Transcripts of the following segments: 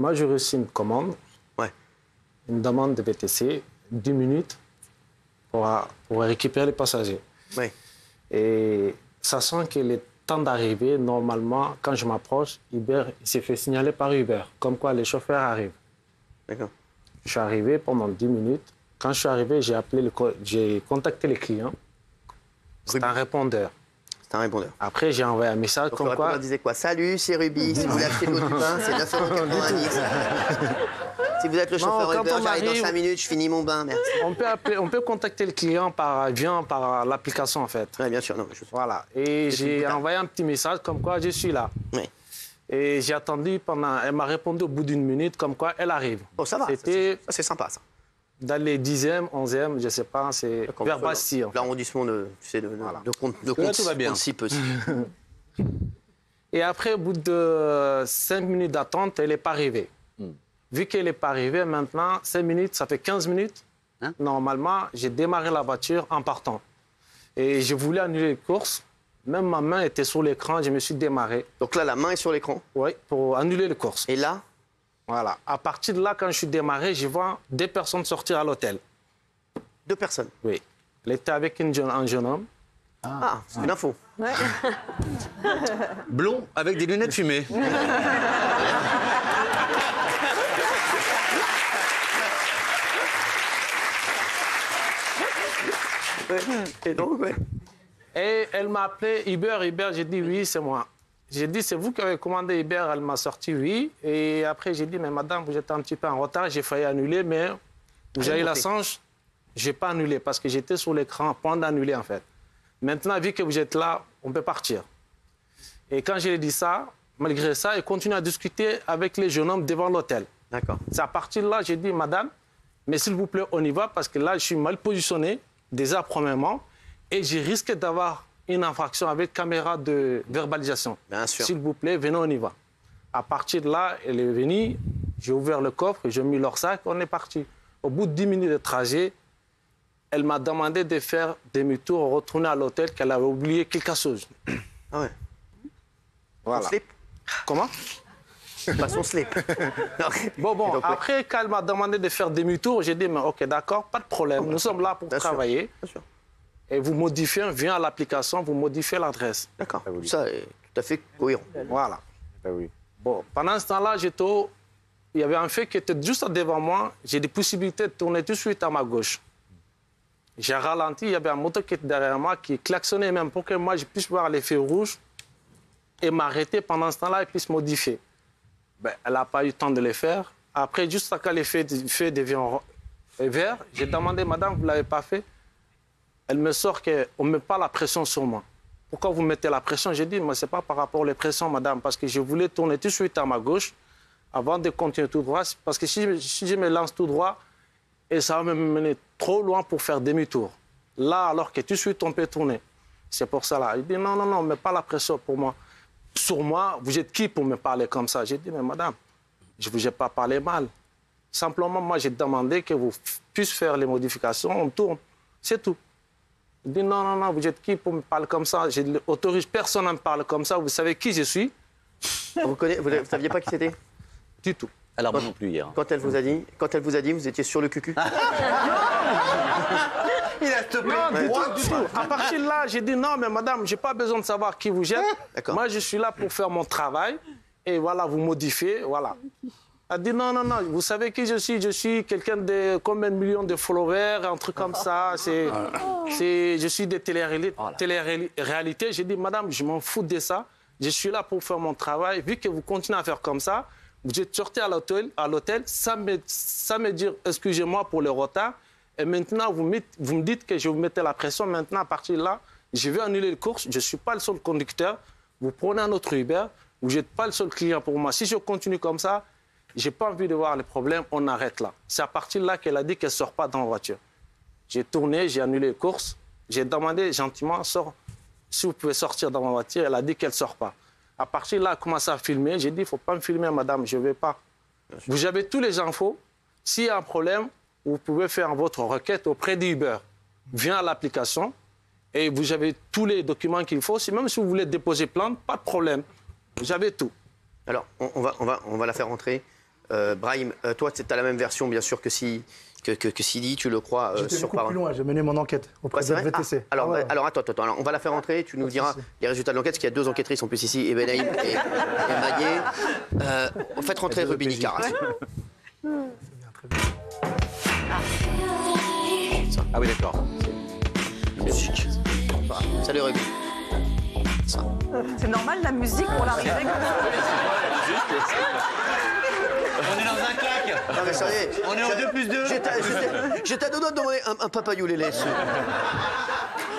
Moi, j'ai reçu une commande, une demande de VTC, 10 minutes pour récupérer les passagers. Oui. Et sachant que le temps d'arriver, normalement, quand je m'approche, Uber, il s'est fait signaler par Uber, comme quoi les chauffeurs arrivent. D'accord. Je suis arrivé pendant 10 minutes. Quand je suis arrivé, j'ai contacté les clients. C'est un répondeur. C'est un répondeur. Après, j'ai envoyé un message Donc, comme le répondeur quoi... disait quoi? Salut, c'est Ruby. Si vous voulez acheter de l'eau du pain, c'est 9,90 €. Si vous êtes le chauffeur Uber, j'arrive dans 5 minutes, je finis mon bain, merci. On peut contacter le client par l'application, en fait. Oui, bien sûr. Non, Voilà. Et j'ai envoyé un petit message comme quoi je suis là. Oui. Et j'ai attendu pendant... Elle m'a répondu au bout d'une minute comme quoi elle arrive. Oh, ça va. C'était c'est sympa, ça. dans les 10e, 11e, je ne sais pas, c'est vers Bastille. L'arrondissement de tout va bien. Si peu. Et après, au bout de 5 minutes d'attente, elle n'est pas arrivée. Vu qu'elle n'est pas arrivée, maintenant, 5 minutes, ça fait 15 minutes. Hein? Normalement, j'ai démarré la voiture en partant. Et je voulais annuler les courses. Même ma main était sur l'écran, je me suis démarré. Donc là, la main est sur l'écran? Oui, pour annuler les courses. Et là? Voilà. À partir de là, quand je suis démarré, je vois 2 personnes sortir à l'hôtel. 2 personnes? Oui. Elle était avec un jeune homme. Ah, c'est une info. Ouais. Blond avec des lunettes fumées. Et donc, Et elle m'a appelé Uber, j'ai dit oui, c'est moi. J'ai dit, c'est vous qui avez commandé Uber, elle m'a sorti oui. Et après, j'ai dit, mais madame, vous êtes un petit peu en retard, j'ai failli annuler, mais vous avez la chance, je n'ai pas annulé parce que j'étais sur l'écran, point d'annuler en fait. Maintenant, vu que vous êtes là, on peut partir. Et quand je lui ai dit ça, malgré ça, il continue à discuter avec les jeunes hommes devant l'hôtel. D'accord. C'est à partir de là, j'ai dit, madame, mais s'il vous plaît, on y va parce que là, je suis mal positionné, déjà premièrement, et je risque d'avoir une infraction avec caméra de verbalisation. Bien sûr. S'il vous plaît, venez, on y va. À partir de là, elle est venue, j'ai ouvert le coffre, j'ai mis leur sac, on est parti. Au bout de 10 minutes de trajet, elle m'a demandé de faire demi-tour, retourner à l'hôtel, qu'elle avait oublié quelque chose. Ah ouais. Voilà. Son slip? Comment? Pas son slip. Bon, donc, après, quand elle m'a demandé de faire demi-tour, j'ai dit, mais ok, d'accord, pas de problème, nous sommes là pour travailler. Bien sûr. Et vous modifiez, vient à l'application, vous modifiez l'adresse. D'accord. Ça est tout à fait cohérent. Voilà. Ah oui. Bon, pendant ce temps-là, il y avait un fait qui était juste devant moi. J'ai des possibilités de tourner tout de suite à ma gauche. J'ai ralenti, il y avait un moto qui était derrière moi qui klaxonnait même pour que moi je puisse voir les feux rouges et m'arrêter pendant ce temps-là et puisse modifier. Ben, elle n'a pas eu le temps de le faire. Après, juste quand les feux deviennent verts, j'ai demandé, madame, vous ne l'avez pas fait? Elle me sort qu'on ne met pas la pression sur moi. Pourquoi vous mettez la pression? J'ai dit, mais ce n'est pas par rapport aux pressions, madame, parce que je voulais tourner tout de suite à ma gauche avant de continuer tout droit. Parce que si je me lance tout droit, et ça va me mener trop loin pour faire demi-tour. Là, alors que tout de suite, on peut tourner. C'est pour ça là. Il dit, non, non, non, mais pas la pression pour moi. Sur moi, vous êtes qui pour me parler comme ça? J'ai dit, mais madame, je ne vous ai pas parlé mal. Simplement, moi, j'ai demandé que vous puissiez faire les modifications, on tourne. C'est tout. Il dit, non, non, non, vous êtes qui pour me parler comme ça? J'autorise personne à me parler comme ça. Vous savez qui je suis? Vous ne saviez pas qui c'était? Du tout. Alors, moi non plus hier. Quand elle vous a dit, vous étiez sur le cucu? Il a stoppé. Non, du tout. À partir de là, j'ai dit, non, mais madame, je n'ai pas besoin de savoir qui vous êtes. Moi, je suis là pour faire mon travail. Et voilà, vous modifiez, voilà. Elle dit, non, non, non, vous savez qui je suis? Je suis quelqu'un de combien de millions de followers, un truc comme ça. Je suis des télé-réalités. J'ai dit, madame, je m'en fous de ça. Je suis là pour faire mon travail. Vu que vous continuez à faire comme ça, vous êtes sorti à l'hôtel sans me dire, excusez-moi pour le retard. Et maintenant, vous me dites que je vous mettais la pression. Maintenant, à partir de là, je vais annuler les courses. Je ne suis pas le seul conducteur. Vous prenez un autre Uber. Vous n'êtes pas le seul client pour moi. Si je continue comme ça, je n'ai pas envie de voir les problèmes. On arrête là. C'est à partir de là qu'elle a dit qu'elle ne sort pas dans la voiture. J'ai tourné, j'ai annulé les courses. J'ai demandé gentiment, si vous pouvez sortir dans ma voiture. Elle a dit qu'elle ne sort pas. À partir de là, elle a commencé à filmer. J'ai dit, il ne faut pas me filmer, madame, je ne vais pas. Vous avez tous les infos. S'il y a un problème, vous pouvez faire votre requête auprès d'Uber. Viens à l'application et vous avez tous les documents qu'il faut. Même si vous voulez déposer plainte, pas de problème. Vous avez tout. Alors, on va la faire rentrer. Brahim, toi, tu as la même version, bien sûr, que Sidi, tu le crois, J'étais sur beaucoup parole. plus loin, j'ai mené mon enquête auprès de VTC. Alors, attends, alors, on va la faire entrer, tu nous diras les résultats de l'enquête, parce qu'il y a 2 enquêtrices en plus ici, et Benaïm et Maillé. Faites rentrer Ruby Nicaras. Ah oui, d'accord. Musique. Voilà. Salut Ruby. C'est normal la musique pour l'arrivée comme ça. On est dans un claque. Non mais sérieux. On est au 2+2. J'étais à 2 doigts de demander un papayou lélé.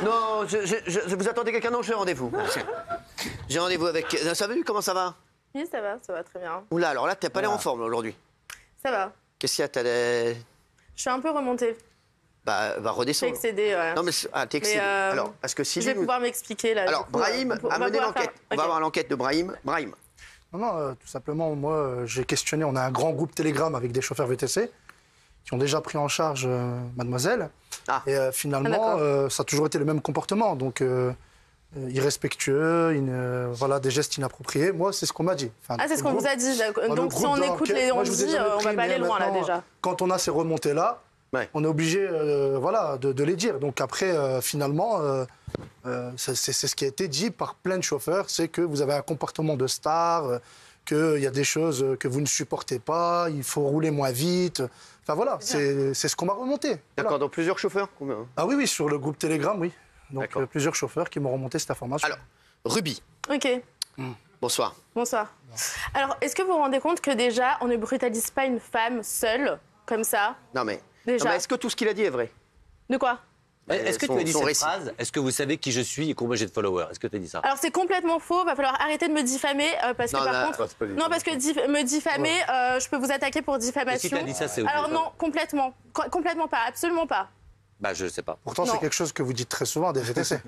Non, vous attendez quelqu'un? Non, j'ai rendez-vous. J'ai rendez-vous avec... Salut, comment ça va? Oui, ça va très bien. Oula, alors là, t'as pas l'air en forme aujourd'hui. Ça va. Qu'est-ce qu'il y a? T'as des... Je suis un peu remontée. Bah, va J'ai redescendre. excédé, ouais. Non mais t'es excédé. Alors, est-ce que Je Sidi... vais pouvoir m'expliquer là. Alors, du coup, Brahim a mené l'enquête. On va Ok. voir l'enquête de Brahim. Brahim. Non, tout simplement, moi, j'ai questionné. On a un grand groupe Telegram avec des chauffeurs VTC qui ont déjà pris en charge mademoiselle. Ah. Et finalement, ça a toujours été le même comportement. Donc, irrespectueux, voilà, des gestes inappropriés. Moi, c'est ce qu'on m'a dit. Enfin, Ah, c'est ce qu'on vous a dit. le Donc, si groupe on de écoute l'enquête, les moi, je vous ai on-dit, jamais on pris, va pas mais aller loin là maintenant, déjà. Quand on a ces remontées-là, Ouais. on est obligé voilà, de les dire. Donc après, finalement, c'est ce qui a été dit par plein de chauffeurs, c'est que vous avez un comportement de star, qu'il y a des choses que vous ne supportez pas, il faut rouler moins vite. Enfin voilà, c'est ce qu'on m'a remonté. D'accord, Voilà. donc plusieurs chauffeurs? Combien? Ah oui, sur le groupe Telegram, oui. Donc D'accord. plusieurs chauffeurs qui m'ont remonté cette information. Alors, Ruby, Ok. bonsoir. Bonsoir. Alors, est-ce que vous vous rendez compte que déjà, on ne brutalise pas une femme seule, comme ça? Non mais, Déjà. non, mais est-ce que tout ce qu'il a dit est vrai? De quoi? Est-ce que son- tu as dit son cette récit. phrase? Est-ce que vous savez qui je suis et combien j'ai de followers? Est-ce que tu as dit ça? Alors, c'est complètement faux. Va falloir arrêter de me diffamer parce que Non, par mais- contre. Non, parce que me diffamer, je peux vous attaquer pour Et si diffamation. tu as dit ça, c'est au Alors, téléphone. non, complètement. Complètement pas. Absolument pas. Bah, je sais pas. Pourtant, non. c'est quelque chose que vous dites très souvent des VTC.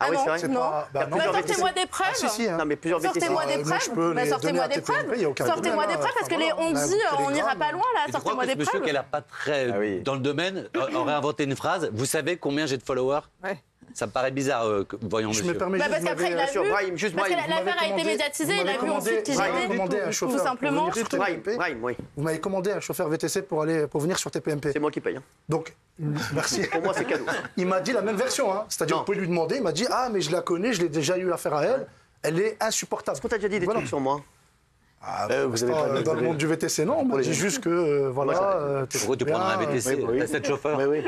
Ah oui, non, c'est vrai. non. pas- bah, non. Bah, plusieurs sortez-moi VTC. des preuves. Ah, si, si, hein. Non mais plusieurs VTC. Sortez-moi des moi, je peux preuves. Bah, les sortez-moi donner à des preuves. TPMP, il y a aucun Sortez-moi problème, des preuves parce que les voilà, on a un on-dit, groupe on n'ira Telegram. pas loin là. Et tu crois Sortez-moi que ce des monsieur preuves. qui n'a pas très dans le domaine aurait inventé une phrase? Vous savez combien j'ai de followers? Ouais. Ça me paraît bizarre, voyons Je monsieur. me permets Bah, juste, parce vous qu'après, il m'avez- a Bien sûr, vu. Brahim, juste Parce que Brahim. l'affaire a été commandé- médiatisée, vous il a m'avez vu ensuite qui commandé- j'étais. commandé un Tout chauffeur pour simplement. venir sur Brahim, TPMP. Brahim, oui. Vous m'avez commandé un chauffeur VTC pour venir sur TPMP. C'est moi qui paye. Hein. Donc, merci. Pour moi, c'est cadeau. Il m'a dit la même version. Hein. C'est-à-dire, Non. vous pouvez lui demander. Il m'a dit ah, mais je la connais, je l'ai déjà eu affaire à elle. Elle est insupportable. Est-ce qu'on t'a déjà dit des Voilà. trucs sur moi? Vous avez pas dans le monde du VTC, non. On m'a dit juste que voilà. Pourquoi tu prendrais un VTC? T'as 7 chauffeurs. Oui.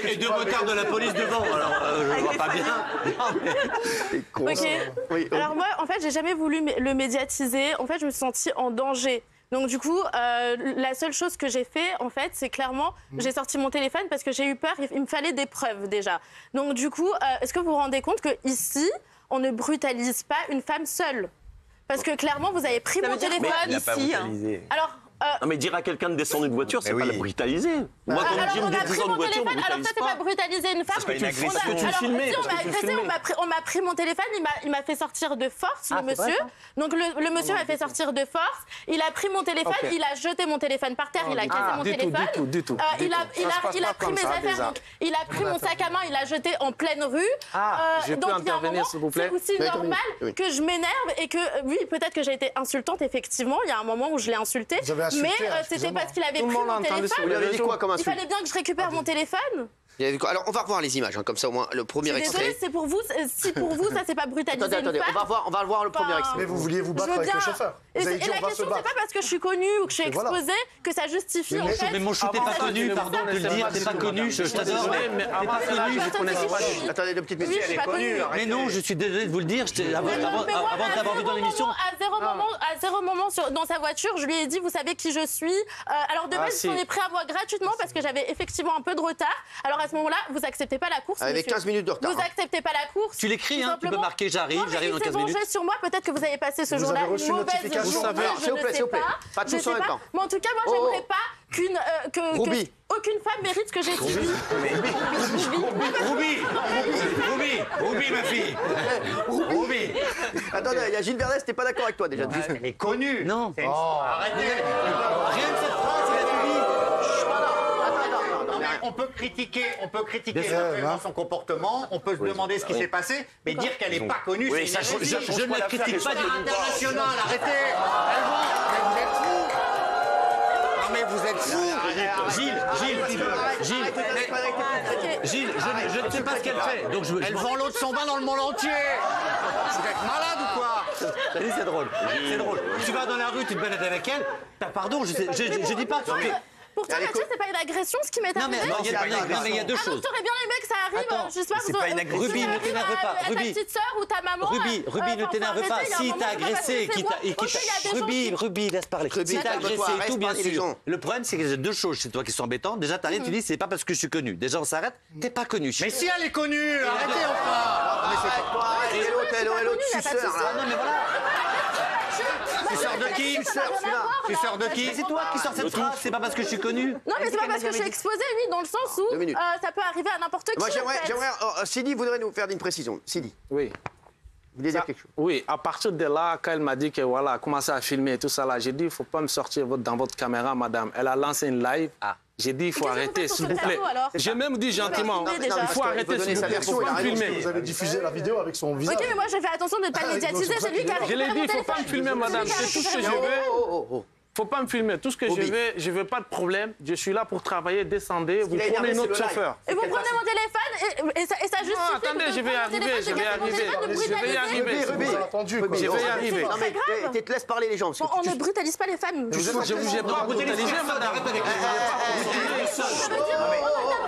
Et 2 motards de la police devant, alors je vois pas bien. Non, mais- Ok. Oui, Alors moi, en fait, j'ai jamais voulu le médiatiser. En fait, je me suis sentie en danger. Donc du coup, la seule chose que j'ai fait, en fait, c'est clairement, j'ai sorti mon téléphone parce que j'ai eu peur. Il me fallait des preuves déjà. Donc du coup, est-ce que vous vous rendez compte que ici, on ne brutalise pas une femme seule? Parce que clairement, vous avez pris Ça mon veut dire téléphone. quoi, Il n'a pas ici, hein. brutalisé. Alors. Non, mais dire à quelqu'un de descendre d'une voiture, c'est pas la brutaliser. Moi, quand Alors, on me dit on de a pris descendre mon d'une voiture, on téléphone. Alors, brutalise ça, c'est pas brutaliser une femme. Parce que tu le On a- parce que tu le alors, filmais, si, on parce que m'a tu le agressé, filmais. on m'a pris mon téléphone, il m'a fait sortir de force, le monsieur. Donc, le monsieur m'a fait sortir de force. Il a pris mon téléphone, Ok. il a jeté mon téléphone par terre, il a cassé mon du tout, téléphone. du tout. Il a Ça se passe il a pas pris comme mes ça, affaires, déjà. donc il a pris mon sac à main, il l'a jeté en pleine rue. Je peux Donc, il y a un intervenir, moment, s'il vous plaît? c'est aussi Oui, normal oui. que je m'énerve et que, oui, peut-être que j'ai été insultante, effectivement. Il y a un moment où je l'ai insulté. Vous avez insulté, Mais c'était excusez-moi. parce qu'il avait Tout le pris monde a mon entendu téléphone. ce que Vous lui avez dit quoi comme Il insulte? fallait bien que je récupère mon téléphone. Alors, on va revoir les images, hein, comme ça au moins, le premier Désolée, extrait. c'est pour vous. Si pour vous, ça c'est pas brutaliser Attendez, une on femme. va voir le premier Enfin, extrait. Mais vous vouliez vous Je battre veux avec bien. le chauffeur. Et, Vous avez et dit la on va se question, c'est battre. pas parce que je suis connue ou que je suis Et voilà. exposée que ça justifie en fait. Mais mon chou, t'es pas connu, pardon de le dire, t'es pas connu, je t'adore. mais T'es pas connu, je connais pas. Attendez, deux petites Oui, minutes. je suis pas connue. Mais non, je suis désolé de vous le dire, avant Mais moi, avant de l'avoir vu dans l'émission. À zéro moment dans sa voiture, je lui ai dit, vous savez qui je suis. Alors de base, si. on est prêt à voir gratuitement parce que j'avais effectivement un peu de retard. Alors à ce moment-là, vous acceptez pas la course. Avec monsieur. 15 minutes de retard. Vous acceptez pas la course. Tu l'écris, tout hein, tu peux simplement. marquer j'arrive, Non, mais j'arrive dans il s'est 15 minutes. vengé sur moi. Peut-être que vous avez passé ce Vous jour-là avez reçu une une mauvaise notification. journée. Vous savez, je s'il vous ne plaît, sais s'il vous plaît. pas. Pas Je tous sais en même pas. temps. Mais en tout cas, moi, Oh. j'aimerais pas Ruby. aucune femme mérite ce que j'ai subi. Ruby, ma fille. Ruby. Attendez, il y a Gilles Verdès, t'es pas d'accord avec toi déjà. Elle est connue. Non. Arrêtez. Rien de cette phrase, il a dit. on peut critiquer vraiment son comportement, on peut se demander ce qui s'est passé, mais dire qu'elle n'est pas connue, Oui, c'est ça, une hérésie. je ne la critique pas du tout. International, arrêtez. Elles vont. Mais vous êtes fous. Non mais vous êtes fous. Gilles, je ne sais pas ce qu'elle fait. Donc Elle vend l'eau de son bain dans le monde entier. Vous êtes malade ou quoi? C'est drôle. C'est drôle. Tu vas dans la rue, tu te balades avec elle. Pardon, je dis pas. Pour toi, Mathieu, c'est pas une agression ce qui m'est arrivé? Non, mais il y a deux choses. T'aurais bien aimé que ça arrive, Attends, je sais pas, c'est pas une agression. Ruby, ne t'énerve pas. à ta petite sœur ou ta maman. Ruby, ne t'énerve pas. Si t'as agressé, Ruby, laisse parler. Si t'as agressé et tout, bien sûr. Le problème, c'est qu'il y a deux choses chez toi qui sont embêtantes. Déjà, t'arrives, tu dis, c'est pas parce que je suis connu. Déjà, on s'arrête. T'es pas connu. Mais si elle est connue, arrêtez enfin. Hello, tu sors là. Non, mais voilà. Tu sors de qui? Tu sors de qui? C'est toi qui sors cette phrase. C'est pas parce que je suis connu. Non, mais c'est pas parce que je suis exposée, oui, dans le sens où ça peut arriver à n'importe qui. Moi, j'aimerais. Sidi voudrait nous faire une précision. Sidi. Oui. Vous voulez dire quelque chose? Oui, à partir de là, quand elle m'a dit que voilà, commencez à filmer et tout ça là, j'ai dit, il ne faut pas me sortir dans votre caméra, madame. Elle a lancé une live. J'ai dit, il faut arrêter, s'il vous plaît. J'ai même dit gentiment, il faut arrêter, s'il vous plaît, il ne faut pas me filmer. Vous avez diffusé la vidéo avec son visage. Ok, mais moi, j'ai fait attention de ne pas médiatiser. C'est lui qui a Je l'ai dit, il ne faut pas me filmer, madame. C'est tout ce que je veux. Faut pas me filmer. Tout ce que je veux pas de problème. Je suis là pour travailler, descendez. Vous prenez une autre chauffeur. Et vous prenez mon téléphone et ça justifie. Non, attendez, je vais y arriver. Je vais y arriver. Je vais y arriver. Non, mais te laisse parler les gens. On ne brutalise pas les femmes. Je vous ai pas brutalisé, madame. J'aimerais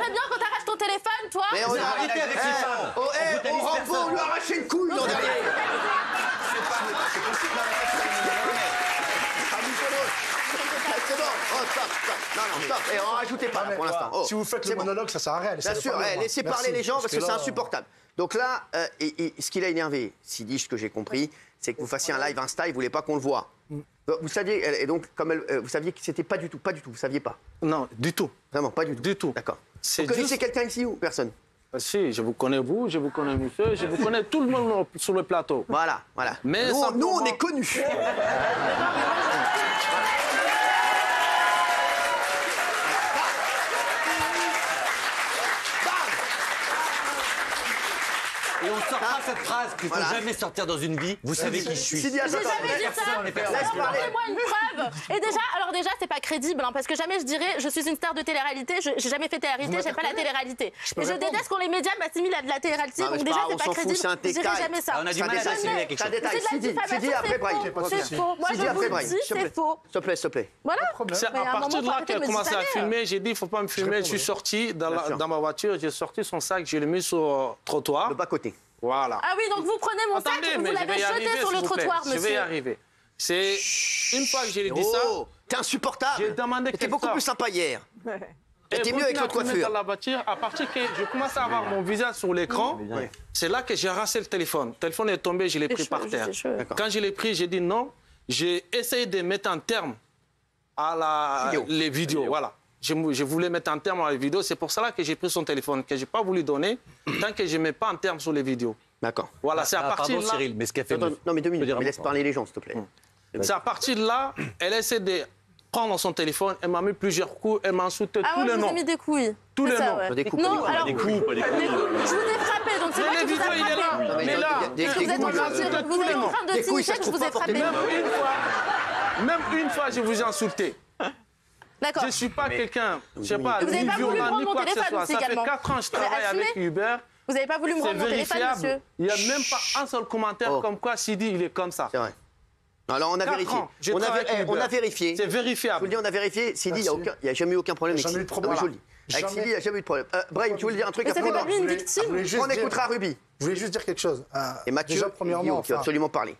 bien qu'on t'arrache ton téléphone, toi. Mais on a arrêté avec ces femmes. On rentre, on lui a arraché une couille, non, derrière. C'est possible. C'est bon. Oh, stop. Non, stop. Et on rajoutez pas pour l'instant. Si vous faites le monologue, ça sert à rien. Bien sûr, laissez parler les gens parce que c'est insupportable. Donc là, ce qui l'a énervé, Sidi, ce que j'ai compris, c'est que vous fassiez un live Insta, il voulait pas qu'on le voit. Vous saviez, et donc, vous saviez que c'était pas du tout, vous saviez pas? Non, du tout. Vraiment, pas du tout? Du tout. D'accord. Vous connaissez quelqu'un ici ou personne? Si, je vous connais vous, je vous connais monsieur, je vous connais tout le monde sur le plateau. Voilà. Mais nous on est connus. Et on sort pas cette phrase qu'il faut jamais sortir dans une vie. Vous savez qui je suis. J'ai jamais dit ça. Montrez-moi une preuve. Et déjà, c'est pas crédible, hein, parce que jamais je dirais, je suis une star de télé-réalité, j'ai jamais fait télé-réalité, j'aime pas la télé-réalité. Et je déteste quand les médias m'assimilent à de la télé-réalité, donc déjà, c'est pas crédible. Je dirais jamais ça. On a du mal à s'assimiler quelque chose. C'est de la diffamation, c'est faux. Moi, je vous le dis, c'est faux. S'il te plaît. Voilà. C'est à partir de là qu'elle a commencé à filmer. J'ai dit, il ne faut pas me filmer. Je suis sorti dans ma voiture, j'ai sorti son sac, je l'ai mis sur le trottoir. Le bas-côté. Voilà. Ah oui, donc vous prenez mon sac et vous l'avez jeté sur le trottoir, monsieur. Je vais y arriver. C'est une fois que j'ai dit ça. T'es insupportable. J'ai demandé T'es beaucoup plus sympa hier. T'es mieux avec le coiffure. Dans la voiture, à partir que je commence à avoir mon visage sur l'écran, c'est là que j'ai ramassé le téléphone. Le téléphone est tombé, je l'ai pris par terre. Quand je l'ai pris, j'ai dit non. J'ai essayé de mettre un terme à les vidéos. Voilà. Je voulais mettre un terme à les vidéos. C'est pour cela que j'ai pris son téléphone, que je n'ai pas voulu donner, tant que je ne mets pas un terme sur les vidéos. D'accord. Voilà, c'est à partir de là... Cyril, mais ce qu'a fait... Non, mais 2 minutes, mais laisse parler les gens, s'il te plaît. C'est à partir de là, elle essaie de prendre son téléphone, elle m'a mis plusieurs coups, elle m'a insulté tous les noms. Ah, vous avez mis des couilles. Tous les noms. Des coups, non, alors... Des coups. Je vous ai frappé, donc c'est moi qui vous ai frappé. Il est là, il est là. Vous êtes en train de signifier que je vous ai frappé. Même une fois, je vous ai insulté. D'accord. Je ne suis pas quelqu'un, je ne sais pas, vous n'avez ni pas voulu violent, prendre ni mon quoi que ce téléphone, soit. Ça fait 4 ans que je travaille avec Uber. Vous n'avez pas voulu me rendre mon téléphone, monsieur. Il n'y a même pas un seul commentaire comme quoi Sidi, il est comme ça. C'est vrai. Alors, on a vérifié. On a vérifié. C'est vérifiable. Je vous le dis, on a vérifié. Sidi, il n'y a jamais eu aucun problème. Jamais eu de problème. Avec Sidi, il n'y a jamais eu de problème. Brahim, tu voulais dire un truc Mais ça fait pas lui une victime. On écoutera Ruby. Je voulais juste dire quelque chose. Et Mathieu, déjà, premièrement, tu vas absolument parler.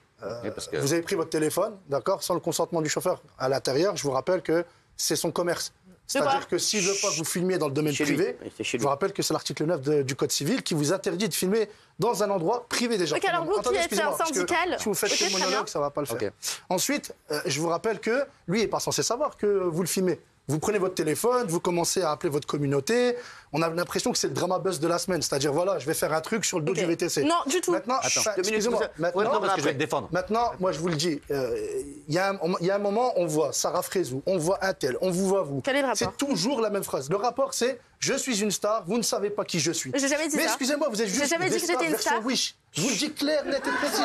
Vous avez pris votre téléphone, d'accord, sans le consentement du chauffeur à l'intérieur. Je vous rappelle que c'est son commerce. C'est-à-dire que s'il ne veut pas que vous filmiez dans le domaine privé, je vous rappelle que c'est l'article 9 du Code civil qui vous interdit de filmer dans un endroit privé déjà. Ok, alors vous qui êtes un syndical... Si vous faites le monologue, ça ne va pas le faire. Ensuite, je vous rappelle que lui n'est pas censé savoir que vous le filmez. Vous prenez votre téléphone, vous commencez à appeler votre communauté. On a l'impression que c'est le drama buzz de la semaine. C'est-à-dire, voilà, je vais faire un truc sur le dos du VTC. Non, du tout. Maintenant, excusez-moi. Maintenant, parce que je vais te défendre. Maintenant, moi, je vous le dis, il y a un moment, on voit Sarah Frézou, on voit un tel, on vous voit vous. Quel est le rapport? C'est toujours la même phrase. Le rapport, c'est « Je suis une star, vous ne savez pas qui je suis ». J'ai jamais dit ça. Mais excusez-moi, vous êtes juste J'ai jamais dit que j'étais une star. Wish. Je vous le dis clair, net et précis.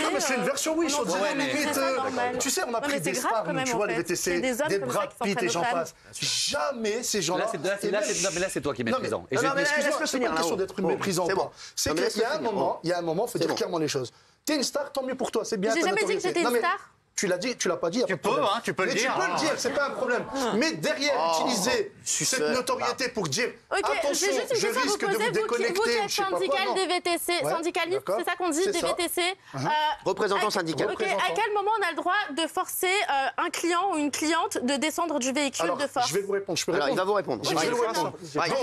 Non, mais c'est une version Wish. On dirait limite. Tu sais, on a pris des stars, tu vois, les VTC, des Brad Pitt et j'en passe. Jamais ces gens-là. Là, c'est toi qui es méprisant. Non, mais Excuse-moi, c'est pas une question d'être méprisant ou pas. C'est qu'il y a un moment, il faut dire clairement les choses. T'es une star, tant mieux pour toi, c'est bien. J'ai jamais dit que j'étais une star. Tu l'as dit, tu l'as pas dit. Tu peux le dire. Tu peux le dire, c'est pas un problème. Mais derrière, utiliser cette notoriété pour dire attention, je risque de vous déconnecter. Vous qui êtes syndical des VTC, syndicaliste, c'est ça qu'on dit, des VTC. Représentant syndical. Ok, à quel moment on a le droit de forcer un client ou une cliente de descendre du véhicule de force? Je vais vous répondre. Je peux Alors, répondre. il va vous répondre. Je vais vous répondre.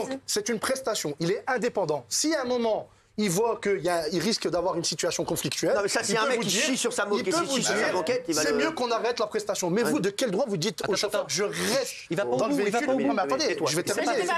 Donc, c'est une prestation. Il est indépendant. Si à un moment, il voit qu'il risque d'avoir une situation conflictuelle. Non, mais ça, s'il y a un mec qui chie sur sa moquette, c'est mieux qu'on arrête la prestation. Mais vous, de quel droit vous dites au chauffeur, je reste dans le véhicule? Mais attendez, je vais terminer. Non,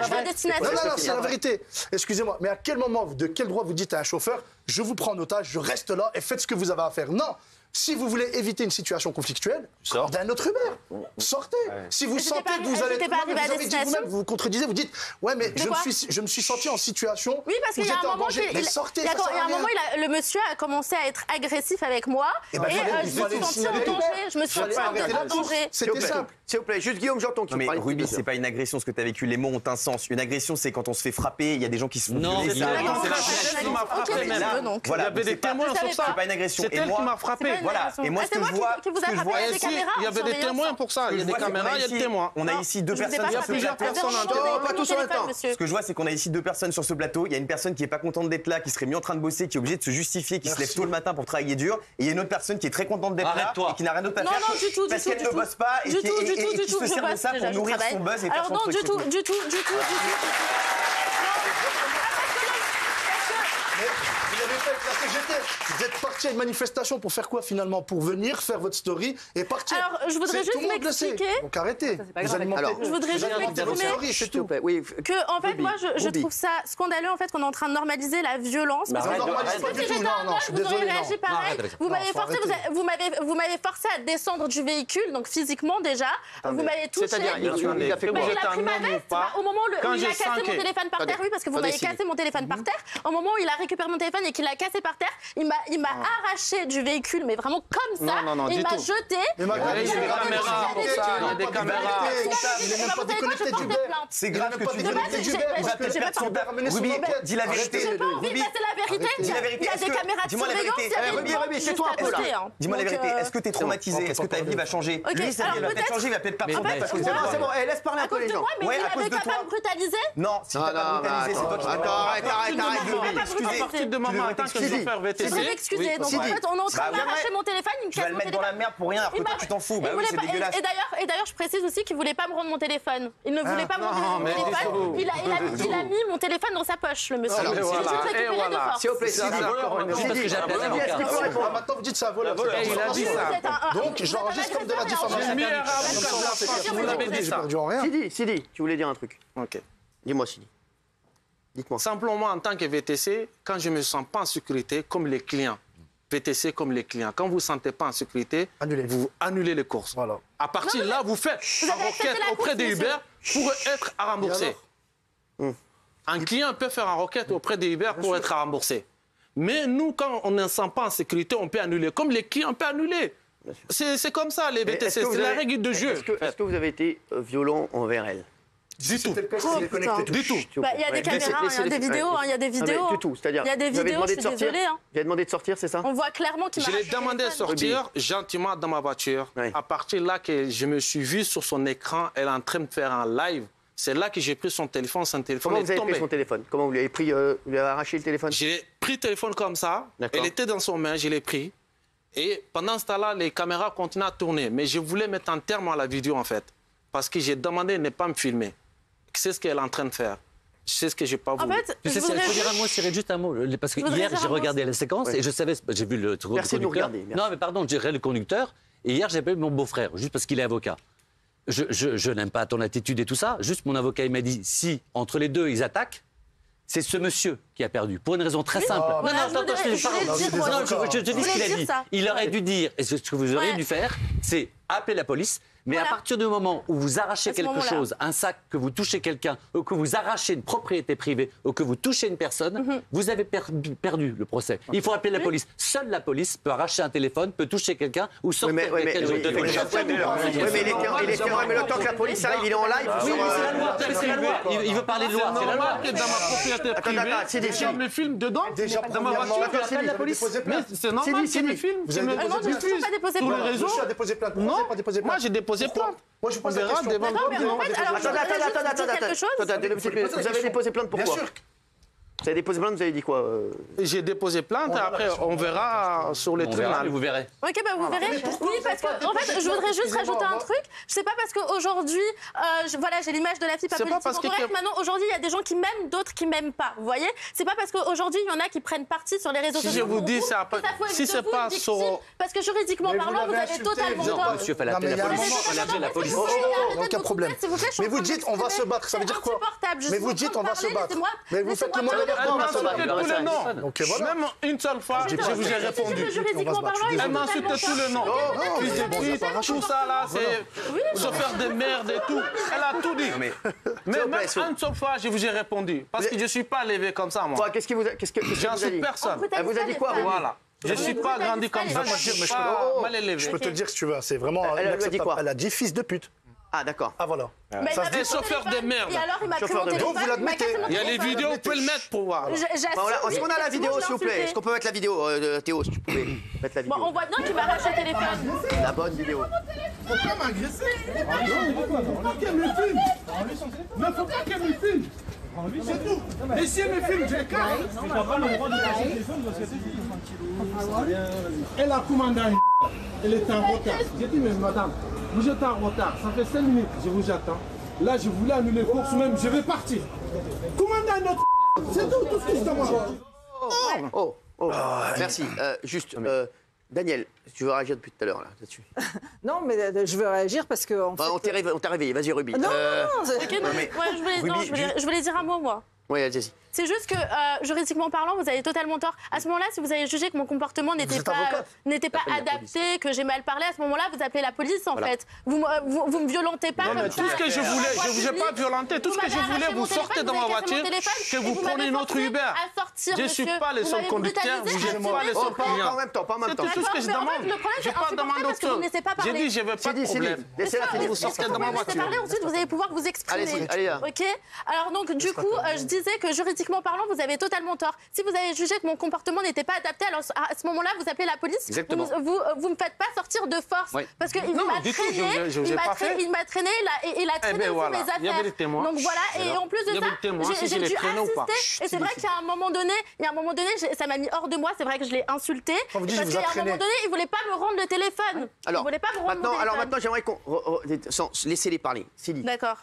c'est la vérité. Excusez-moi, mais à quel moment, de quel droit vous dites à un chauffeur, je vous prends en otage, je reste là et faites ce que vous avez à faire? Non. Si vous voulez éviter une situation conflictuelle, d'un autre Uber. Sortez. Si vous sentez que vous allez... Vous avez dit vous-même, vous vous contredisez, vous dites « Ouais, mais je me suis senti en situation où j'étais en danger. » Mais sortez, ça sert à rien. Il y a un moment, le monsieur a commencé à être agressif avec moi et je me suis sentie en danger. Je me suis sentie en danger. C'était simple. S'il vous plaît, juste Guillaume Janton qui mais parle. Ruby, c'est pas une agression ce que tu as vécu. Les mots ont un sens. Une agression, c'est quand on se fait frapper, il y a des gens qui se font violer. Il y avait des témoins sur ça. C'est pas une agression. C'est elle qui m'a frappé. Voilà. Et moi, ce que je vois, il y avait des témoins pour ça. Il y a des caméras, il y a des témoins. On a ici deux personnes sur ce plateau. Pas tous en même temps. Ce que je vois, c'est qu'on a ici deux personnes sur ce plateau. Il y a une personne qui est pas contente d'être là, qui serait mieux en train de bosser, qui est obligée de se justifier, qui se lève tôt le matin pour travailler dur. Et il y a une autre personne qui est très contente d'être là et qui n'a rien d'autre à faire parce qu'elle ne bosse pas et qui se sert de ça pour nourrir son buzz et faire son truc. Alors non, du tout. Vous êtes parti à une manifestation pour faire quoi finalement? Pour venir faire votre story et partir. Alors, je voudrais juste m'expliquer. Donc arrêtez. Je voudrais juste m'exprimer que, en fait, moi, je trouve ça scandaleux en fait qu'on est en train de normaliser la violence. Parce que si j'étais un homme, vous auriez réagi pareil. Vous m'avez forcé à descendre du véhicule, donc physiquement déjà. Vous m'avez touché. C'est-à-dire, il a fait quoi? Il a pris ma veste au moment où il a cassé mon téléphone par terre. Oui, parce que vous m'avez cassé mon téléphone par terre. Au moment où il a récupéré mon téléphone et qu'il l'a cassé par terre, il m'a arraché du véhicule, mais vraiment comme ça. Il m'a jeté. Il y a des caméras pour ça. Il y a des caméras. Il n'est même pas déconnecté du Uber. C'est grave que tu dis. Il va peut-être perdre son père. Ruby, dis la vérité. J'ai pas envie de passer la vérité. Dis la vérité. Il y a des caméras de surveillance. Ruby, c'est toi un peu là. Dis-moi la vérité. Est-ce que t'es traumatisé? Est-ce que ta vie va changer? Lui, sa vie va peut-être changer. Il va peut-être perdre son père. C'est bon, laisse parler un peu les gens. Mais il avait qu'à pas me brutaliser. Non, si t'as pas brutalisé, c'est toi qui Arrête. À partir de moment en tant que chauffeur VTC. Je vais m'excuser. Donc en fait, on est en train de m'arracher mon téléphone. Tu vas le mettre dans la merde pour rien, alors que toi tu t'en fous. Bah oui, c'est dégueulasse. Et d'ailleurs, je précise aussi qu'il voulait pas me rendre mon téléphone. Il ne voulait pas me rendre mon téléphone. Il a mis mon téléphone dans sa poche, le monsieur. J'ai juste récupéré de force. S'il vous plaît, Maintenant, vous dites ça, voilà. Il a dit ça. Donc, j'enregistre comme de la diffamation. Vous l'avez dit ça. Sidi, tu voulais dire un truc. Ok. Dis-moi, Sidi. Dites-moi. Simplement, en tant que VTC, quand je ne me sens pas en sécurité, comme les clients, VTC comme les clients, quand vous ne vous sentez pas en sécurité, vous annulez les courses. Voilà. À partir de là, vous faites une requête auprès des Uber pour être remboursé. Un client peut faire une requête auprès des Uber pour être remboursé. Mais nous, quand on ne se sent pas en sécurité, on peut annuler. Comme les clients peuvent annuler. C'est comme ça, les VTC. C'est la règle de jeu. Est-ce que vous avez été violent envers elle? Du tout. Du tout. Il y a des caméras, il y a des vidéos, il y a des vidéos. Du tout, c'est-à-dire. Il y a des vidéos, je suis désolée. Vous avez demandé de sortir, c'est ça? On voit clairement qu'il m'a. Je l'ai demandé de sortir gentiment dans ma voiture. À partir de là que je me suis vu sur son écran, elle est en train de faire un live. C'est là que j'ai pris son téléphone est tombé. Comment vous avez pris son téléphone? Comment vous lui avez pris, vous lui avez arraché le téléphone? J'ai pris le téléphone comme ça. Elle était dans son main, je l'ai pris. Et pendant ce temps-là, les caméras continuaient à tourner. Mais je voulais mettre un terme à la vidéo, en fait. Parce que j'ai demandé de ne pas me filmer. C'est ce qu'elle est en train de faire. C'est ce que j'ai pas voulu. En fait, Tu sais, il faut dire un mot, Cyril, juste un mot. Parce que hier, j'ai regardé la séquence et je savais, j'ai vu le conducteur. Merci de nous regarder. Non, mais pardon, j'ai le conducteur. Et hier, j'ai appelé mon beau-frère, juste parce qu'il est avocat. Je n'aime pas ton attitude et tout ça. Juste, mon avocat, il m'a dit, si entre les deux, ils attaquent, c'est ce monsieur qui a perdu. Pour une raison très simple. Non, je te dis ce qu'il a dit. Il aurait dû dire, et ce que vous auriez dû faire, c'est appeler la police. Mais à partir du moment où vous arrachez quelque chose, un sac, que vous touchez quelqu'un, ou que vous arrachez une propriété privée, ou que vous touchez une personne, vous avez perdu le procès. Il faut appeler la police. Seule la police peut arracher un téléphone, peut toucher quelqu'un ou sortir quelqu'un. Mais le temps que la police arrive, il est en live. Oui, c'est la loi. Il veut parler de loi. C'est la loi. Dans ma propriété privée, je mes films dedans, dans ma voiture. Appelle la police. Mais c'est normal, c'est mes films. Vous avez déposé Non, sur les réseaux. Je suis déposé plainte. Non, moi j'ai déposé plainte. Moi, je vous pose la question. Attends, vous avez déposé plainte pourquoi? Vous avez déposé plainte, vous avez dit quoi J'ai déposé plainte et après on verra sur les tribunaux. Vous verrez. Ok, bah vous verrez. Oui, parce que en fait, je voudrais juste rajouter un truc. Je sais pas parce qu'aujourd'hui, voilà, j'ai l'image de la fille pas politiquement correcte. Maintenant, aujourd'hui, il y a des gens qui m'aiment, d'autres qui m'aiment pas. Vous voyez? C'est pas parce qu'aujourd'hui, il y en a qui prennent parti sur les réseaux sociaux. Si je vous dis ça, si c'est pas sur. Parce que juridiquement parlant, vous avez totalement tort. Monsieur, fallait appeler la police. Aucun problème. Mais vous dites, on va se battre. Ça veut dire quoi? Mais vous dites, on va se battre. Mais vous faites le mot même une seule fois, je vous ai répondu. Elle m'a insulté tous les noms. Tout ça là, c'est chauffeur de merde et tout. Elle a tout dit. Mais même une seule fois, je vous ai répondu. Parce que je ne suis pas levé comme ça, moi. Qu'est-ce que vous J'insulte personne. Elle vous a dit quoi? Voilà. Je ne suis pas grandi comme ça, je suis pas mal élevé. Je peux te le dire si tu veux, c'est vraiment. Elle a dit fils de pute. Ah, d'accord. Ah, voilà. Des chauffeurs de merde. Et alors, il m'a pris mon téléphone. Il y a les vidéos, vous pouvez le mettre pour voir. Est-ce qu'on a la vidéo, s'il vous plaît? Est-ce qu'on peut mettre la vidéo, Théo, si tu pouvais mettre la vidéo? On voit bien qu'il m'a arraché le téléphone. La bonne vidéo. Pourquoi m'agresser? Pourquoi qu'elle me filme? Mais faut pas qu'elle me filme. C'est tout. Et si elle me filme, je carre. Tu n'as pas le droit de passer le téléphone parce que c'est. Elle a commandé un. Elle était en retard. J'ai dit, mais madame, vous êtes en retard. Ça fait 5 minutes, je vous attends. Là, je voulais annuler les courses même, je vais partir. Commandez un autre. C'est tout ce que je demande. Merci. Juste, Daniel, tu veux réagir depuis tout à l'heure là-dessus? Non, mais je veux réagir parce que. On t'a réveillé, vas-y, Ruby. Non, je voulais dire un mot, moi. Oui, vas-y. C'est juste que, juridiquement parlant, vous avez totalement tort. À ce moment-là, si vous avez jugé que mon comportement n'était pas adapté, que j'ai mal parlé, à ce moment-là, vous appelez la police, en fait. Vous me violentez pas. Non, mais tout ce que je voulais, je ne vous ai pas violenté. Tout ce que je voulais, vous sortez dans ma voiture, que vous prenez une autre Uber. Je ne suis pas le seul conducteur, vous n'êtes pas le seul client. Pas en même temps. C'est tout ce que je demande. Je n'ai pas demandé autre chose. J'ai dit, je ne veux pas de problème. Laissez-la finir. Vous sortez dans ma voiture. Ensuite, vous allez pouvoir vous exprimer. Allez, OK? Alors donc, du coup, je disais que juridiquement parlant, vous avez totalement tort. Si vous avez jugé que mon comportement n'était pas adapté, alors à ce moment-là, vous appelez la police. Exactement. Vous me faites pas sortir de force. Oui. Parce qu'il m'a traîné, il m'a traîné, il a traîné tous mes affaires. Il y avait des témoins. Donc voilà, et en plus de ça, j'ai dû assister. Et c'est vrai qu'à un moment donné, ça m'a mis hors de moi. C'est vrai que je l'ai insulté. Parce qu'à un moment donné, il voulait pas me rendre le téléphone. Alors, il voulait pas me rendre mon téléphone. Alors maintenant, j'aimerais qu'on laissez-les parler. Sylvie. D'accord.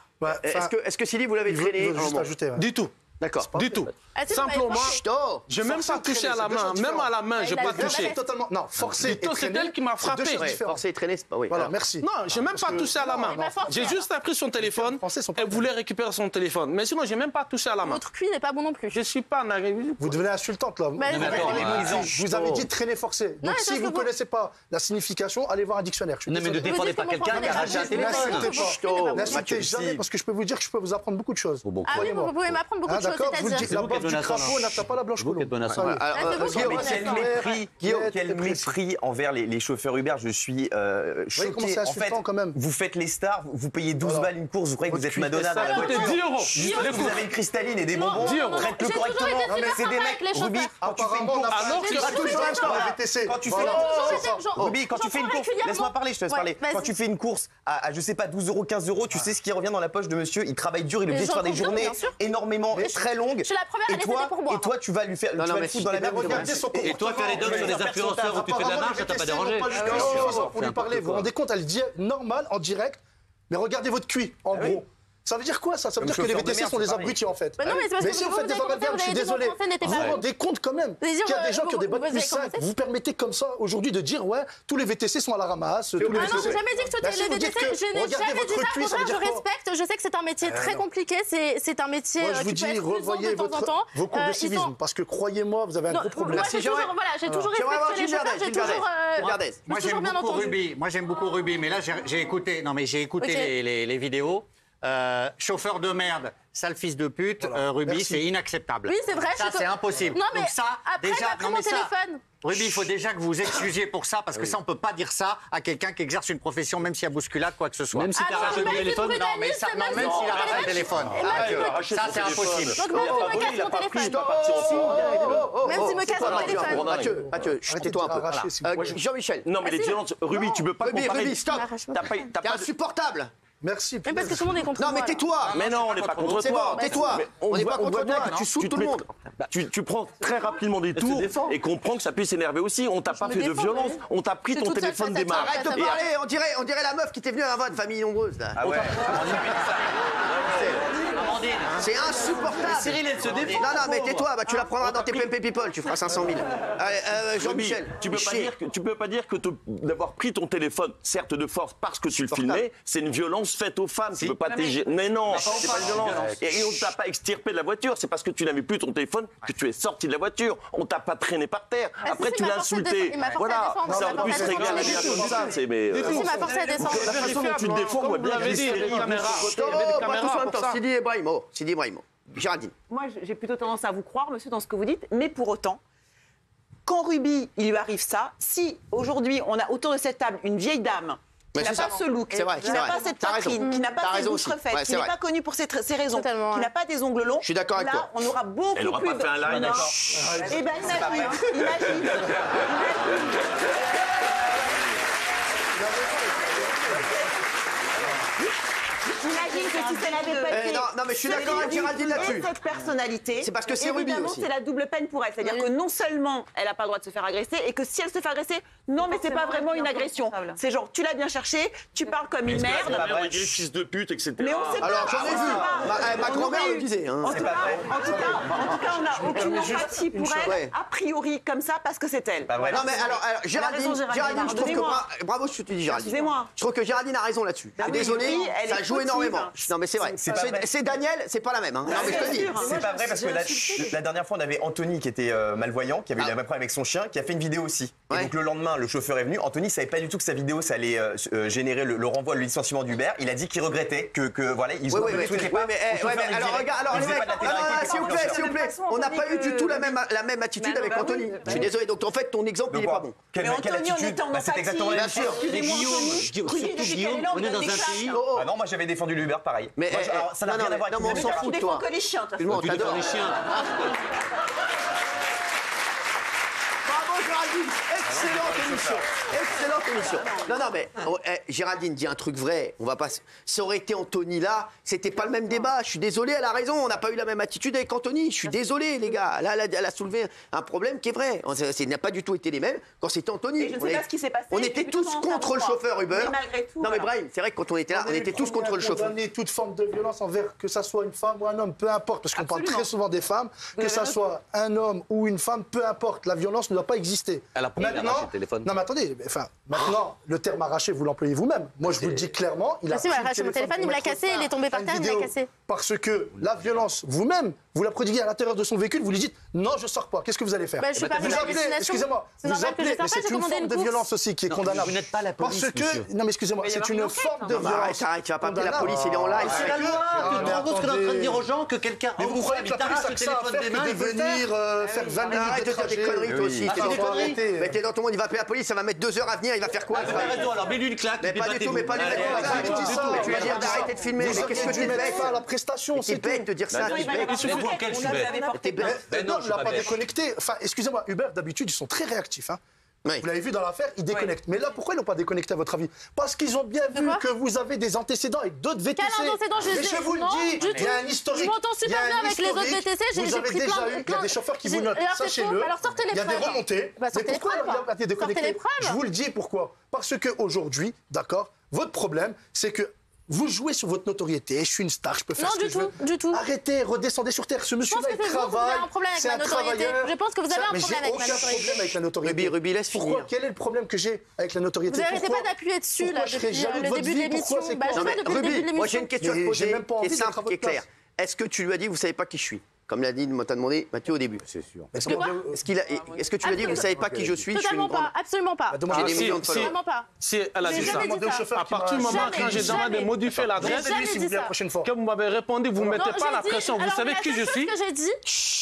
Est-ce que Sylvie, vous l'avez traîné? Juste ajouter. Du tout. D'accord. Du tout. Simplement, je n'ai même pas touché à la main. Même à la main, je n'ai pas touché. Totalement. Non, forcé. C'est elle qui m'a frappé. Forcé et traîné, c'est pas. Oui. Voilà, merci. Non, je n'ai même pas touché à la main. J'ai juste pris son téléphone. Elle voulait récupérer son téléphone. Mais sinon, je n'ai même pas touché à la main. Votre cuit n'est pas bon non plus. Je ne suis pas. Vous devenez insultante, là. Vous avez dit traîner forcé. Donc, si vous ne connaissez pas la signification, allez voir un dictionnaire. Non, mais ne défendez pas quelqu'un qui a arraché un téléphone. N'insultez jamais, parce que je peux vous dire que je peux vous apprendre beaucoup de choses. Ah oui, vous pouvez m'apprendre beaucoup de choses, c'est-à-dire. Du crapaud, n'a pas la blanche colombe. Guillaume, quel mépris envers les chauffeurs Uber. Je suis choqué. En fait, vous faites les stars, vous payez 12 balles une course, vous croyez que vous êtes Madonna dans la voiture. 10 euros. Vous avez une cristalline et des bonbons. Traite-le correctement. C'est des mecs. Ruby, quand tu fais une course. Alors Ruby, quand tu fais une course. Laisse-moi parler, je te laisse parler. Quand tu fais une course à, je sais pas, 12 euros, 15 euros, tu sais ce qui revient dans la poche de monsieur. Il travaille dur, il est obligé de faire des journées énormément très longues. Et toi, tu vas lui faire. Tu vas le foutre dans la merde. Et toi, faire les docs sur les influenceurs où tu fais de la marche, ça t'a pas dérangé? Pour lui parler, vous vous rendez compte, elle dit normal, en direct, mais regardez votre cuit, en gros. Ça veut dire quoi ça? Ça veut dire que les VTC sont des abrutis en fait. Mais non, mais c'est parce que si vous faites des bagarres, je suis désolé. Vous vous rendez compte quand même qu'il y a des gens qui ont des bacs plus 5. Vous permettez comme ça aujourd'hui de dire ouais, tous les VTC sont à la ramasse. Ah non, j'ai jamais dit que tous les VTC. Je n'ai jamais dit ça. Au contraire, je respecte. Je sais que c'est un métier très compliqué. C'est un métier. Moi, je vous dis, revoyez vos cours de civisme parce que croyez-moi, vous avez un gros problème. Moi, j'ai toujours respecté les chauffeurs. J'ai toujours bien entendu. Moi, j'aime beaucoup Ruby, mais là, j'ai écouté les vidéos. Chauffeur de merde, sale fils de pute, Ruby, c'est inacceptable. Oui, c'est vrai. Ça, c'est impossible. Non, mais donc ça, après, déjà, il m'a pris mon téléphone. Ruby, il faut déjà que vous vous excusiez pour ça, parce que ça, on peut pas dire ça à quelqu'un qui exerce une profession, même s'il y a bousculade, quoi que ce soit. Même si tu arraches le téléphone. Non, mais ça, non, même s'il arrache le téléphone. Ça, c'est impossible. Donc, même s'il me casse mon téléphone. Même s'il me casse mon téléphone. Mathieu, tais-toi un peu. Jean-Michel. Non, mais les violences. Ruby, tu peux pas comparer. Ruby, stop. T'es insupportable. Merci. Mais parce que tout le monde est contre moi. Non, mais tais-toi. Mais non, on n'est pas contre toi. C'est bon, tais-toi. On n'est pas contre toi, tu saoules tout le monde. Tu prends très rapidement des tours et comprends que ça puisse s'énerver aussi. On t'a pas fait de violence, on t'a pris ton téléphone des mains. Arrête de parler, on dirait la meuf qui était venue à votre famille nombreuse là. Ah ouais. C'est insupportable. Cyril, elle se défend. Non, mais tais-toi, tu la prendras dans tes PMP People, tu feras 500 000. Jean-Michel, tu peux pas dire que d'avoir pris ton téléphone, certes de force parce que tu le filmais, c'est une violence faite aux femmes. Tu peux pas Mais non, c'est pas une violence. Et on t'a pas extirpé de la voiture, c'est parce que tu n'avais plus ton téléphone que tu es sorti de la voiture. On t'a pas traîné par terre. Après, tu l'as insulté. Voilà, ça aurait pu se régler à la vie comme ça. Il m'a forcé à descendre. La façon dont tu te défends, moi, bien Sidi Ibrahimo. Géraldine. Moi, j'ai plutôt tendance à vous croire, monsieur, dans ce que vous dites, mais pour autant, quand Ruby, il lui arrive ça, si aujourd'hui, on a autour de cette table une vieille dame qui n'a pas ce look, qui n'a pas cette poitrine, qui n'a pas ses bouches refaites, qui n'est pas connue pour ces raisons, qui n'a pas des ongles longs, je suis d'accord avec toi. On aura beaucoup plus... Elle n'aura pas fait un live. Eh bien, imagine. Imagine que si ça n'avait pas été... Non, mais je suis d'accord avec Géraldine là-dessus. Cette personnalité... C'est parce que c'est Ruby aussi. C'est la double peine pour elle. C'est-à-dire que non seulement elle n'a pas le droit de se faire agresser, et que si elle se fait agresser, non, mais c'est pas vraiment une agression. C'est genre, tu l'as bien cherché, tu parles comme une merde. Il est fils de pute, etc. Mais on sait pas. Alors, j'en ai vu. Ma grand-mère le disait. En tout cas, on n'a aucune empathie pour elle, a priori, comme ça, parce que c'est elle. Non, mais alors Géraldine, je trouve que... Bravo ce que tu dis, Géraldine. Excusez-moi. Je trouve que Géraldine a raison là-dessus. Je suis désolé, ça joue énormément. Non, mais c'est vrai. C'est Daniel, c'est pas la même. Non, mais je te dis. C'est pas vrai parce que la dernière fois, on avait Anthony qui était malvoyant, qui avait eu le même problème avec son chien, qui a fait une vidéo aussi. Et donc le lendemain, le chauffeur est venu. Anthony savait pas du tout que sa vidéo, ça allait générer le renvoi, le licenciement d'Uber. Il a dit qu'il regrettait que voilà, ils ont souhaitait pas. Alors regarde, s'il vous plaît, on n'a pas eu du tout la même attitude avec Anthony. Je suis désolé. Donc en fait, ton exemple, il est pas bon. Quelle attitude? C'est exactement la même chose. Guillaume, on est dans un pays. Ah non, moi j'avais défendu l'Uber pareil. Mais ça n'a rien à voir avec on s'en fout de toi. Que les chiens, Tu défends les chiens. Bravo Géraldine, excellente émission. Non, mais Géraldine dit un truc vrai. On va pas. Ça aurait été Anthony là, c'était pas le même débat. Je suis désolé, elle a raison. On n'a pas eu la même attitude avec Anthony. Je suis désolé, les gars. Là, elle a soulevé un problème qui est vrai. Ça n'a pas du tout été les mêmes quand c'était Anthony. Je ne sais pas ce qui s'est passé. On était tous contre le chauffeur Uber. Malgré tout. Non, mais Brahim, c'est vrai que quand on était là, on était tous contre le chauffeur. Condamner toute forme de violence envers que ça soit une femme ou un homme, peu importe, parce qu'on parle très souvent des femmes, que ça soit un homme ou une femme, peu importe. La violence ne doit pas exister. Maintenant, téléphone. Non mais attendez, maintenant le terme arraché vous l'employez vous-même. Moi je vous le dis clairement, il a pris arraché mon téléphone, il me l'a cassé, il est tombé par terre, il me l'a cassé. Parce que la violence vous-même, vous la prodiguez à l'intérieur de son véhicule, vous lui dites non je sors pas. Qu'est-ce que vous allez faire? Je suis pas vous appelez, excusez-moi, vous appelez, mais c'est une forme de violence aussi qui est condamnable. Vous n'êtes pas la police. Parce que non mais excusez-moi, c'est une forme de violence. Arrête, tu vas pas appeler la police, il est en live. C'est la loi. Tu te rends compte ce qu'on est en train de dire aux gens que quelqu'un mais vous croyez que la police a que ça à faire que de venir faire 20 minutes arrête de dire des conneries toi aussi. Mais t'es dans ton monde, il va appeler la police, ça va mettre 2 heures à venir, il va faire quoi? Alors mets-lui une claque. Mais pas du tout, mais pas du tout. Tu vas dire d'arrêter de filmer. Mais qu'est-ce que tu fais à la prestation? C'est bête de dire ça. T'es bête. Non, je l'ai pas déconnecté. Enfin, excusez-moi, Uber, d'habitude, ils sont très réactifs. Oui. Vous l'avez vu dans l'affaire, ils déconnectent. Mais là, pourquoi ils n'ont pas déconnecté à votre avis? Parce qu'ils ont bien vu que vous avez des antécédents avec d'autres VTC. Quel antécédent? Je vous le dis, il y a un historique. Je m'entends super bien avec les autres VTC. Vous avez déjà eu, il y a des chauffeurs qui vous notent. Sachez-le. Alors sortez les preuves. Il y a des remontées. Mais pourquoi il y a déconnecté? Je vous le dis pourquoi. Parce qu'aujourd'hui, d'accord, votre problème, c'est que Vous jouez sur votre notoriété. Je suis une star, je peux faire Non, ce que je veux. du tout. Arrêtez, redescendez sur terre. Ce monsieur-là, il travaille. Vous avez un problème avec la notoriété. Je pense que vous avez un problème avec la notoriété. Problème avec la notoriété. Ruby, laisse finir. Pourquoi? Quel est le problème que j'ai avec la notoriété? Vous n'arrêtez pas d'appuyer dessus là, depuis le début de l'émission. Ruby, moi j'ai une question à te poser qui est simple, qui est claire. Est-ce que tu lui as dit, vous ne savez pas qui je suis? Comme l'a dit, t'as demandé Mathieu au début. C'est sûr. Est-ce que tu lui as dit, vous ne savez pas qui je suis? Totalement pas, absolument pas. J'ai des millions de followers. Totalement pas. Si elle a dit ça. À partir du moment quand j'ai demandé de modifier l'adresse, que vous m'avez répondu, vous ne mettez pas la pression. Vous savez qui je suis? La seule chose que j'ai dit,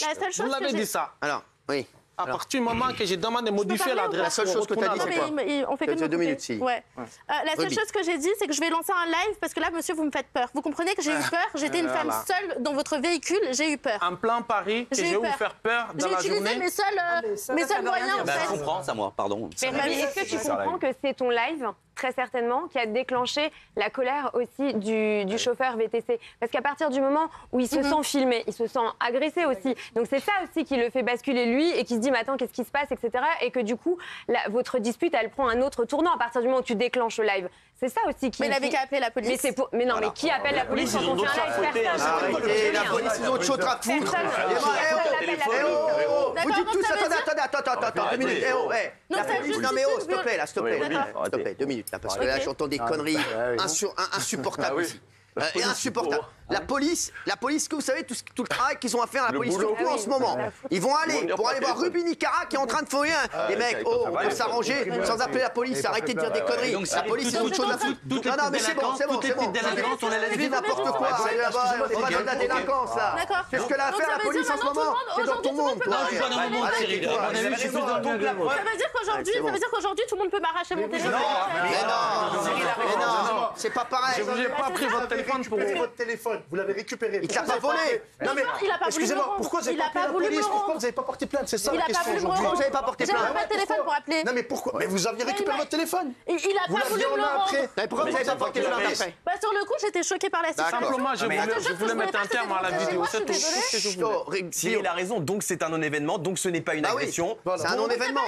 la seule chose que j'ai dit. Vous l'avez dit ça. Alors, oui. À partir du moment que j'ai demandé de modifier l'adresse. La seule chose que tu as dit, c'est quoi? On fait que 2 minutes, si. Ouais. La seule chose que j'ai dit, c'est que je vais lancer un live parce que là, monsieur, vous me faites peur. Vous comprenez que j'ai eu peur? J'étais une femme seule dans votre véhicule, j'ai eu peur. En plein Paris, que je vais vous faire peur dans la journée. J'ai utilisé mes seuls moyens, en fait. Je comprends ça, moi, pardon. Mais est-ce que tu comprends que c'est ton live, très certainement, qui a déclenché la colère aussi du chauffeur VTC? Parce qu'à partir du moment où il se sent filmé, il se sent agressé aussi. Donc c'est ça aussi qui le fait basculer lui et qui se dit, mais attends, qu'est-ce qui se passe, etc. Et que du coup, votre dispute, elle prend un autre tournant à partir du moment où tu déclenches le live. C'est ça aussi qui... Mais il avait qu'à appeler la police. Mais non, mais qui appelle la police quand on fait un live? Personne. Arrêtez, la police, ils ont autre chose à foutre. Vous dites tous, attends, 2 minutes. La police, non mais s'il te plaît, là, s'il te plaît, 2 minutes, là, parce que là, j'entends des conneries insupportables ici. Et insupportable. La police, que vous savez, tout le travail qu'ils ont à faire à la police locaux en ce moment. Ils vont aller pour aller voir Ruby Nicara qui est en train de fouiller. Les mecs, on peut s'arranger sans appeler la police. Arrêtez de dire des conneries. La police, ils ont autre chose à foutre. Non, mais c'est bon. C'est dit n'importe quoi. On va dans la délinquance, là. C'est ce que l'a fait la police en ce moment. C'est dans ton monde, toi. Ça veut dire qu'aujourd'hui, tout le monde peut m'arracher mon téléphone. Mais non, c'est pas pareil. Je vous ai pas pris votre téléphone pour votre téléphone. Vous l'avez récupéré. Il t'a pas volé. Non mais excusez-moi, pourquoi vous n'avez pas appelé la police? Pourquoi vous n'avez pas porté plainte? C'est ça la question aujourd'hui. Pourquoi vous n'avez pas porté plainte? J'avais pas de téléphone pour appeler. Non mais pourquoi? Mais vous aviez récupéré votre téléphone. Il a pas voulu me le rendre. Pourquoi vous n'avez pas porté plainte après? Sur le coup, j'étais choquée par la situation. Simplement, je voulais mettre un terme à la vidéo. C'est tout ce que je voulais. Cyril a raison, donc c'est un non-événement, donc ce n'est pas une agression. C'est un non-événement.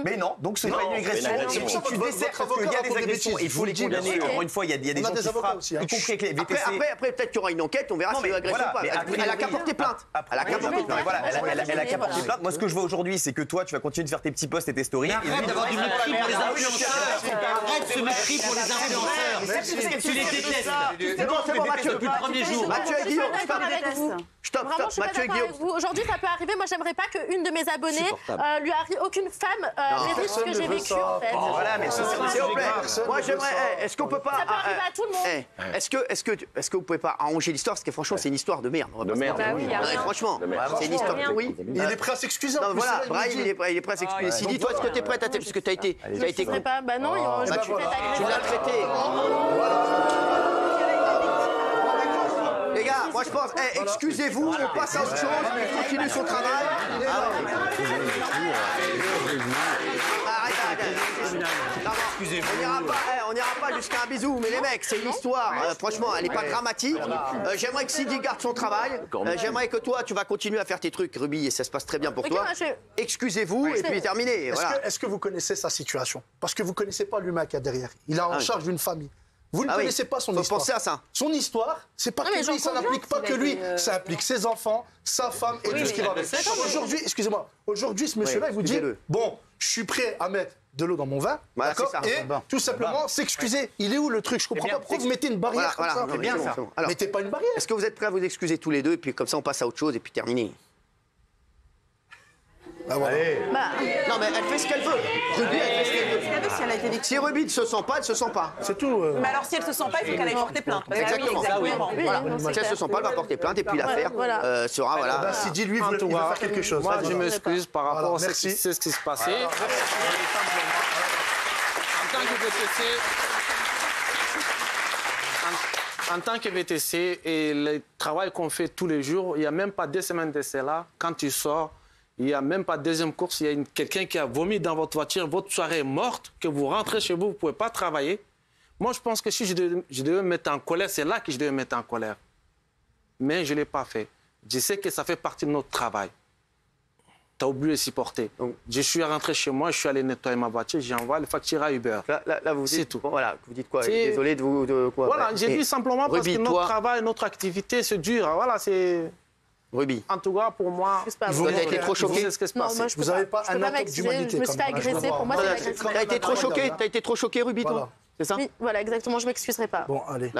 Mais non, donc ce n'est pas une agression. Et si tu desserres parce qu'il y a des agressions, il faut les condamner. Encore une fois, il y a des gens qui frappent, y compris avec les VTC. Après, peut-être qu'il y aura une enquête, on verra si c'est une agression ou pas. Elle a qu'à porter plainte. Elle a qu'à porter plainte. Elle a qu'à porter plainte. Moi, ce que je vois aujourd'hui, c'est que toi, tu vas continuer de faire tes petits posts et tes stories. Arrête d'avoir du mépris pour les influenceurs. Arrête ce mépris pour les influenceurs. Tu les détestes. C'est bon, Mathieu. Depuis le premier jour. Mathieu et Guillaume, stop. Vraiment, je suis pas d'accord avec vous. Aujourd'hui, ça peut arriver. Moi, j'aimerais pas qu'une de mes abonnées lui arrive, aucune femme vérifie ce que j'ai vécu, en fait. Voilà, mais s'il vous plaît. Moi, j'aimerais. Est-ce qu'on peut pas. Ça peut arriver à tout le monde. Est-ce que vous pouvez pas arranger l'histoire? Parce que franchement, c'est une histoire de merde. De merde. Franchement, c'est une histoire pourrie. Il est prêt à s'excuser. Voilà, Brahim, il est prêt à s'excuser. Sidi, toi, est-ce que tu es prête à parce que tu as été. Bah non, je me suis fait agresser. Tu l'as traité. Les gars, moi je pense, excusez-vous, on passe à autre chose, il continue son travail. On n'ira pas jusqu'à un bisou, mais les mecs, c'est une histoire, franchement, elle n'est pas dramatique. J'aimerais que Sidi garde son travail. J'aimerais que toi, tu vas continuer à faire tes trucs, Ruby, et ça se passe très bien pour toi. Excusez-vous, et puis terminé. Est-ce que vous connaissez sa situation? Parce que vous ne connaissez pas l'humain qu'il y a derrière. Il est en charge d'une famille. Vous ne connaissez pas son histoire. Pensez à ça. Son histoire, c'est pas que lui, ça n'implique pas que lui. Ça implique ses enfants, sa femme et tout ce qui va avec. Aujourd'hui, excusez-moi, aujourd'hui, ce monsieur-là, il vous dit bon, je suis prêt à mettre de l'eau dans mon vin, d'accord, et tout simplement s'excuser. Il est où le truc? Je comprends pas pourquoi vous mettez une barrière comme ça. Bien ça. Mettez pas une barrière. Est-ce que vous êtes prêts à vous excuser tous les deux, et puis comme ça, on passe à autre chose, et puis terminé? Bah voilà. Non mais elle fait ce qu'elle veut. Ruby, elle fait ce qu'elle veut. Si Ruby ne se sent pas, elle se sent pas. C'est tout. Mais alors si elle se sent pas, il faut qu'elle aille porter plainte. Exactement. Voilà. Si elle se sent pas, elle va porter plainte et puis l'affaire sera voilà. Sidi, lui, il veut faire quelque chose. Moi, je m'excuse par rapport à ce qui se passait. En tant que VTC et le travail qu'on fait tous les jours, il n'y a même pas 2 semaines de cela. Quand tu sors, il n'y a même pas de deuxième course. Il y a quelqu'un qui a vomi dans votre voiture. Votre soirée est morte, que vous rentrez chez vous, vous ne pouvez pas travailler. Moi, je pense que si je devais me mettre en colère, c'est là que je devais me mettre en colère. Mais je ne l'ai pas fait. Je sais que ça fait partie de notre travail. tu as oublié de supporter. Donc, je suis rentré chez moi, je suis allé nettoyer ma voiture, j'ai envoyé le facture à Uber. Là vous dites tout. Bon, voilà, vous dites quoi? Désolé de vous... quoi? Voilà, j'ai dit simplement parce que notre travail, notre activité, c'est dur. Voilà, c'est... Ruby. En tout cas, pour moi, vous avez été trop choqué. C'est ce qui se passe. Vous n'avez pas un acte d'humanité. Je me suis fait agresser. Pour moi, c'est T'as été trop choqué, Ruby, toi? C'est ça? Oui, voilà, exactement. Je m'excuserai pas. Bon, allez.